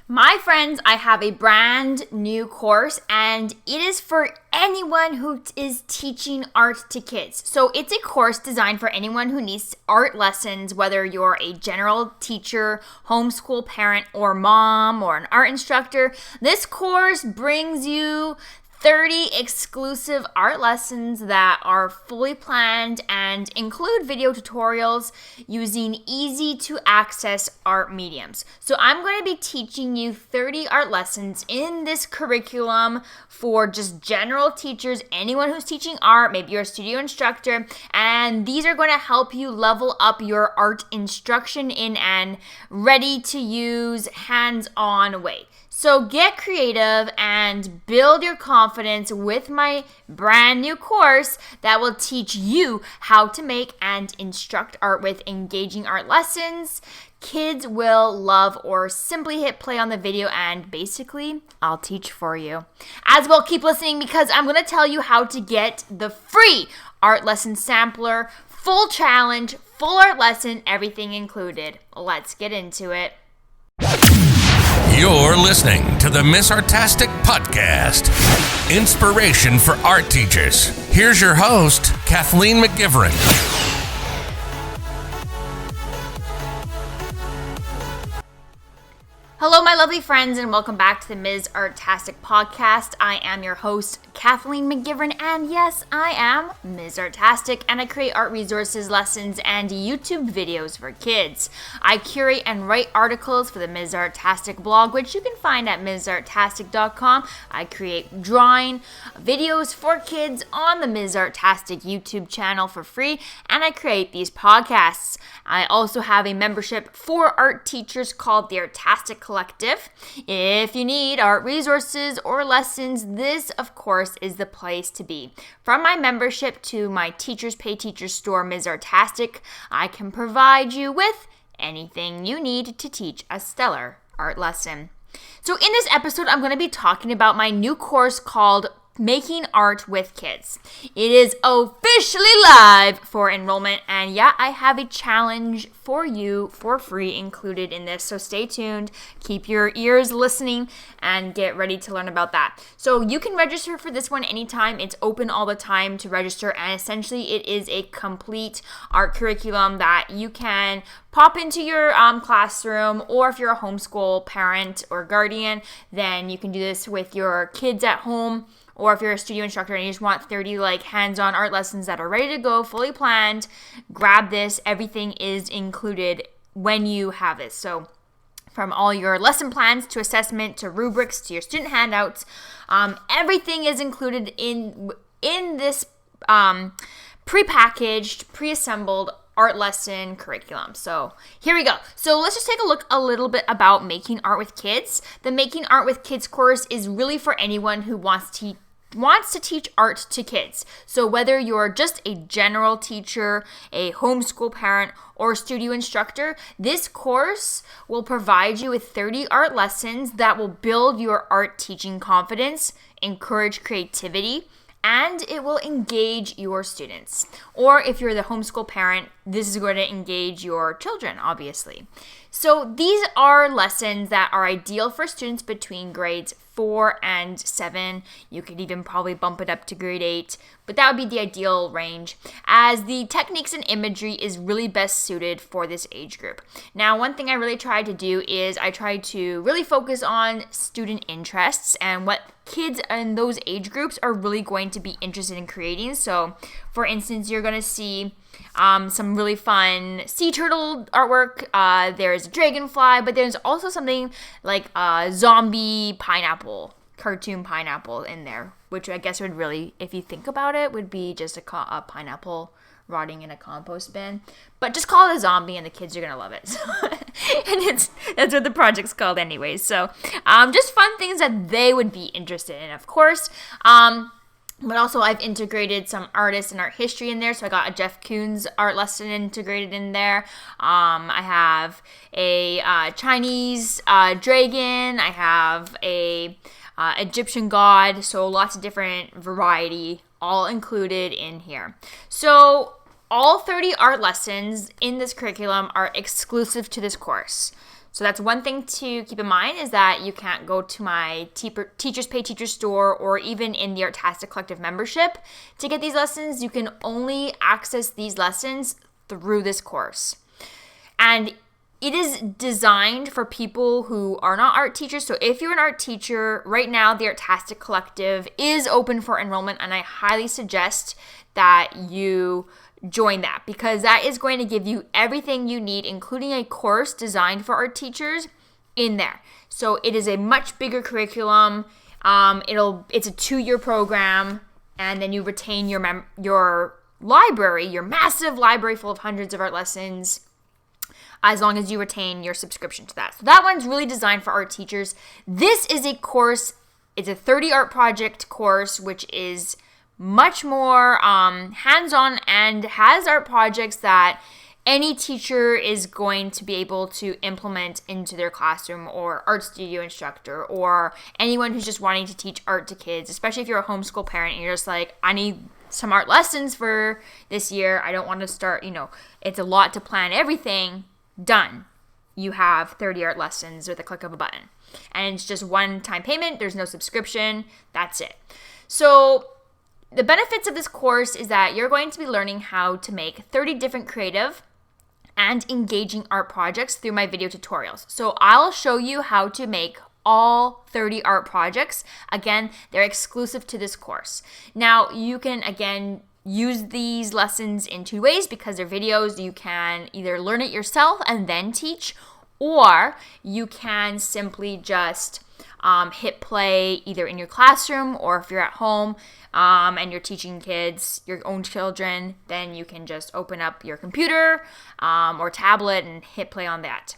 My friends, I have a brand new course and it is for anyone who is teaching art to kids. So it's a course designed for anyone who needs art lessons, whether you're a general teacher, homeschool parent, or mom, or an art instructor. This course brings you 30 exclusive art lessons that are fully planned and include video tutorials using easy to access art mediums. So I'm going to be teaching you 30 art lessons in this curriculum for just general teachers, anyone who's teaching art, maybe you're a studio instructor, and these are going to help you level up your art instruction in an ready to use hands-on way. So get creative and build your confidence with my brand new course that will teach you how to make and instruct art with engaging art lessons. Kids will love or simply hit play on the video and basically I'll teach for you. As well, keep listening because I'm going to tell you how to get the free art lesson sampler, full challenge, full art lesson, everything included. Let's get into it. You're listening to the Miss Artastic podcast, inspiration for art teachers. Here's your host, Kathleen McGivern. Hello, my lovely friends, and welcome back to the Ms. Artastic podcast. I am your host, Kathleen McGivern, and yes, I am Ms. Artastic, and I create art resources, lessons, and YouTube videos for kids. I curate and write articles for the Ms. Artastic blog, which you can find at MsArtastic.com. I create drawing videos for kids on the Ms. Artastic YouTube channel for free, and I create these podcasts. I also have a membership for art teachers called the Artastic Collective. If you need art resources or lessons, this, of course, is the place to be. From my membership to my Teachers Pay Teachers store, Ms. Artastic, I can provide you with anything you need to teach a stellar art lesson. So in this episode, I'm going to be talking about my new course called Making Art with Kids. It is officially live for enrollment, and yeah, I have a challenge for you for free included in this, so stay tuned, keep your ears listening, and get ready to learn about that. So you can register for this one anytime. It's open all the time to register, and essentially it is a complete art curriculum that you can pop into your classroom, or if you're a homeschool parent or guardian, then you can do this with your kids at home. Or if you're a studio instructor and you just want 30 hands-on art lessons that are ready to go, fully planned, grab this. Everything is included when you have this. So from all your lesson plans to assessment to rubrics to your student handouts, everything is included in this prepackaged, pre-assembled art lesson curriculum. So here we go. So let's just take a look a little bit about Making Art with Kids. The Making Art with Kids course is really for anyone who wants to teach art to kids. So whether you're just a general teacher, a homeschool parent, or studio instructor, this course will provide you with 30 art lessons that will build your art teaching confidence, encourage creativity, and it will engage your students. Or if you're the homeschool parent, this is going to engage your children, obviously. So these are lessons that are ideal for students between grades 4 and 7. You could even probably bump it up to grade 8, but that would be the ideal range, as the techniques and imagery is really best suited for this age group. Now, one thing I really tried to do is I tried to really focus on student interests and what kids in those age groups are really going to be interested in creating. So, for instance, you're going to see some really fun sea turtle artwork. There's a dragonfly, but there's also something like a zombie pineapple, cartoon pineapple in there, which I guess would really, if you think about it, would be just a pineapple rotting in a compost bin. But just call it a zombie and the kids are going to love it. And that's what the project's called anyways. So just fun things that they would be interested in, of course. But also I've integrated some artists and art history in there. So I got a Jeff Koons art lesson integrated in there. I have a Chinese dragon. I have a Egyptian god. So lots of different variety all included in here. So all 30 art lessons in this curriculum are exclusive to this course. So that's one thing to keep in mind, is that you can't go to my Teachers Pay Teacher store or even in the Artastic Collective membership to get these lessons. You can only access these lessons through this course. And it is designed for people who are not art teachers. So if you're an art teacher, right now the Artastic Collective is open for enrollment, and I highly suggest that you join that, because that is going to give you everything you need, including a course designed for art teachers in there. So it is a much bigger curriculum. It's a 2-year program, and then you retain your library, your massive library full of hundreds of art lessons, as long as you retain your subscription to that. So that one's really designed for art teachers. This is a course, it's a 30 art project course, which is much more hands-on and has art projects that any teacher is going to be able to implement into their classroom, or art studio instructor, or anyone who's just wanting to teach art to kids, especially if you're a homeschool parent and you're just like, I need some art lessons for this year. I don't want to start, it's a lot to plan everything. Done. You have 30 art lessons with a click of a button. And it's just one-time payment. There's no subscription. That's it. So the benefits of this course is that you're going to be learning how to make 30 different creative and engaging art projects through my video tutorials. So I'll show you how to make all 30 art projects. Again, they're exclusive to this course. Now, you can, again, use these lessons in 2 ways, because they're videos. You can either learn it yourself and then teach, or you can simply just hit play either in your classroom, or if you're at home and you're teaching kids, your own children, then you can just open up your computer or tablet and hit play on that.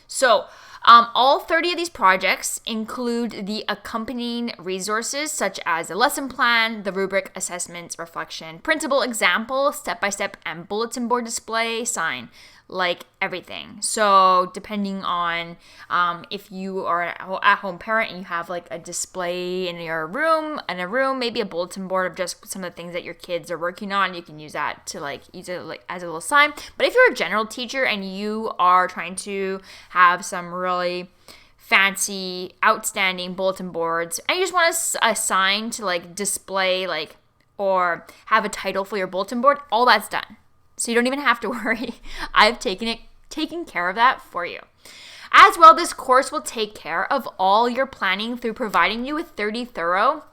So all 30 of these projects include the accompanying resources, such as the lesson plan, the rubric, assessments, reflection, printable example, step-by-step, and bulletin board display sign, like everything. So depending on if you are an at-home parent and you have like a display in your room, maybe a bulletin board of just some of the things that your kids are working on, you can use that to use it as a little sign. But if you're a general teacher and you are trying to have some really fancy, outstanding bulletin boards, and you just want a sign to display or have a title for your bulletin board, all that's done. So you don't even have to worry. I've taken care of that for you. As well, this course will take care of all your planning through providing you with 30 thorough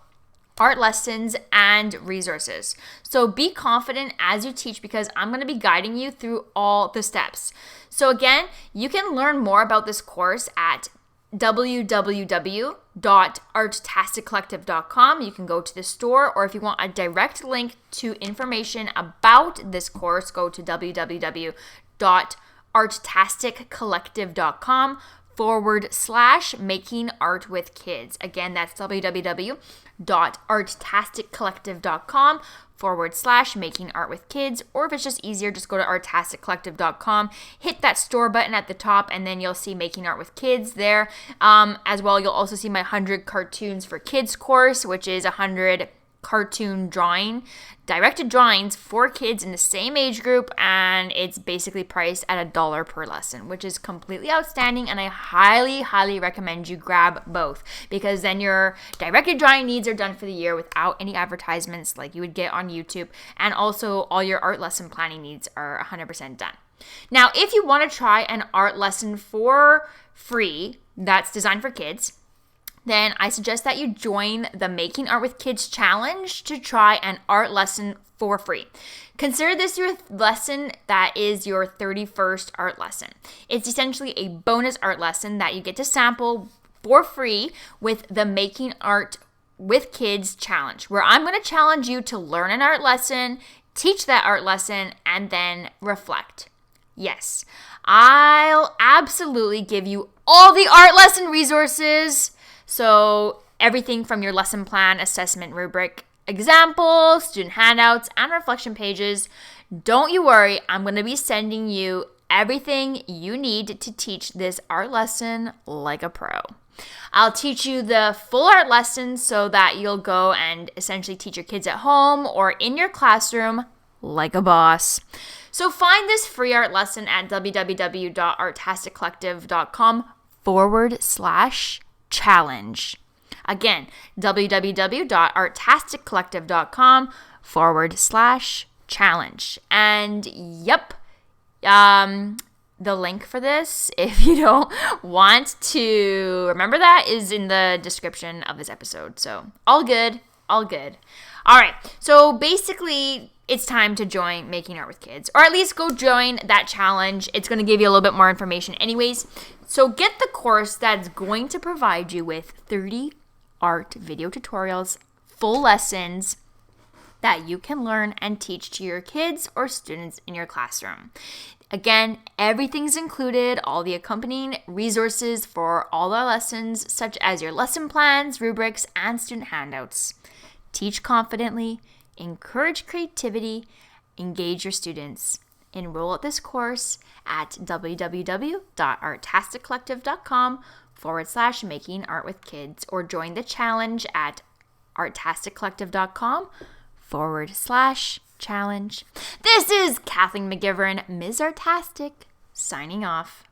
art lessons and resources. So be confident as you teach, because I'm going to be guiding you through all the steps. So again, you can learn more about this course at www.artasticcollective.com. You can go to the store, or if you want a direct link to information about this course, go to www.artasticcollective.com/making art with kids. Again, that's www.artasticcollective.com/making art with kids. Or if it's just easier, just go to artasticcollective.com, hit that store button at the top, and then you'll see Making Art with Kids there. As well, you'll also see my 100 Cartoons for Kids course, which is 100 cartoon directed drawings for kids in the same age group, and it's basically priced at $1 per lesson, which is completely outstanding, and I highly recommend you grab both, because then your directed drawing needs are done for the year without any advertisements like you would get on YouTube, and also all your art lesson planning needs are 100% done. Now, if you want to try an art lesson for free that's designed for kids, then I suggest that you join the Making Art with Kids Challenge to try an art lesson for free. Consider this your lesson that is your 31st art lesson. It's essentially a bonus art lesson that you get to sample for free with the Making Art with Kids Challenge, where I'm going to challenge you to learn an art lesson, teach that art lesson, and then reflect. Yes, I'll absolutely give you all the art lesson resources. So everything from your lesson plan, assessment rubric, example, student handouts, and reflection pages. Don't you worry, I'm going to be sending you everything you need to teach this art lesson like a pro. I'll teach you the full art lesson so that you'll go and essentially teach your kids at home or in your classroom like a boss. So find this free art lesson at www.artasticcollective.com/challenge. Again, www.artasticcollective.com/challenge. And yep, the link for this, if you don't want to remember that, is in the description of this episode. So all good, all good. All right, so basically it's time to join Making Art with Kids, or at least go join that challenge. It's going to give you a little bit more information anyways. So get the course that's going to provide you with 30 art video tutorials, full lessons that you can learn and teach to your kids or students in your classroom. Again, everything's included, all the accompanying resources for all our lessons, such as your lesson plans, rubrics, and student handouts. Teach confidently, encourage creativity, engage your students. Enroll at this course at www.artasticcollective.com/making art with kids, or join the challenge at artasticcollective.com/challenge. This is Kathleen McGivern, Ms. Artastic, signing off.